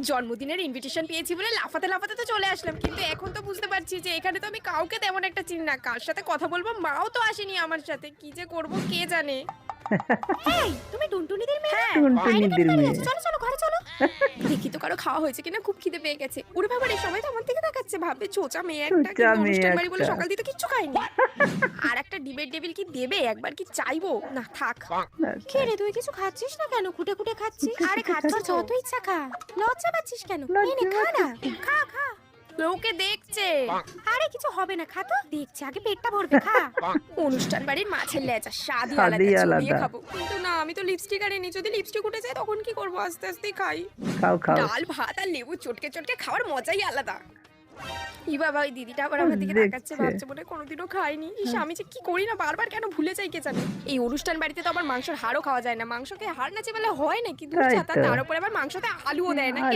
জন্মদিনের ইনভিটেশন পেয়েছি বলে লাফাতে লাফাতে তো চলে আসলাম, কিন্তু এখন তো বুঝতে পারছি যে এখানে তো আমি কাউকে তেমন একটা চিনি না। কার সাথে কথা বলবো, মাও তো আসেনি আমার সাথে। কি যে করব কে জানে। এই তুমি টুনটুনিদের মেয়ে? হ্যাঁ। বাইরে কেন টুনটুনিদের দাঁড়িয়ে মেয়ে। আছো? চলো চলো ঘরে চলো। দেখি তো কারো খাওয়া হয়েছে কিনা, খুব খিদে পেয়ে গেছে। ওরে বাবা, এই সময় তো আমার দিকে তাকাচ্ছে, ভাববে চোচা মেয়ে একটা, চুচা কিন্তু মেয়ে অনুষ্ঠান বাড়ি বলে একটা। সকাল দিতে কিচ্ছু খাইনি। আর একটা ডিবেট টেবিল কি দেবে? একবার কি চাইবো না, থাক। কে রে, তুই কিছু খাচ্ছিস না কেন? খুঁটে খুঁটে খাচ্ছিস? আরে খাচ্ছিস, যত ইচ্ছা খা। লজ্জা পাচ্ছিস কেন? নে নে, খা না, খা খা। লোকে দেখছে। আরে কিছু হবে না, খা তো। দেখছে, আগে পেটটা ভরবে, খা। অনুষ্ঠান বাড়ির মাছের লেজা স্বাদই আলাদা, স্বাদই চুবিয়ে আলাদা। খাবো। কিন্তু না, আমি তো লিপস্টিক আনিনি। যদি লিপস্টিক উঠে যায় তখন কি করবো? আস্তে আস্তে খাই। খাও খাও। ডাল ভাত আর লেবু চটকে চটকে খাওয়ার মজাই আলাদা। ই বাবা, ওই দিদিটা আবার আমার দিকে তাকাচ্ছে, দেখছে। ভাবছে মনে হয় কোনোদিনও খাইনি। ইস, আমি যে কি করি না, বারবার কেন ভুলে যাই কে জানে। এই অনুষ্ঠান বাড়িতে তো আবার মাংসের হাড়ও খাওয়া যায় না। মাংসকে হাড় না চেবালে হয় নাকি? দূর তাই ছাতা, তো। তার উপরে আবার মাংসতে আলুও দেয় না।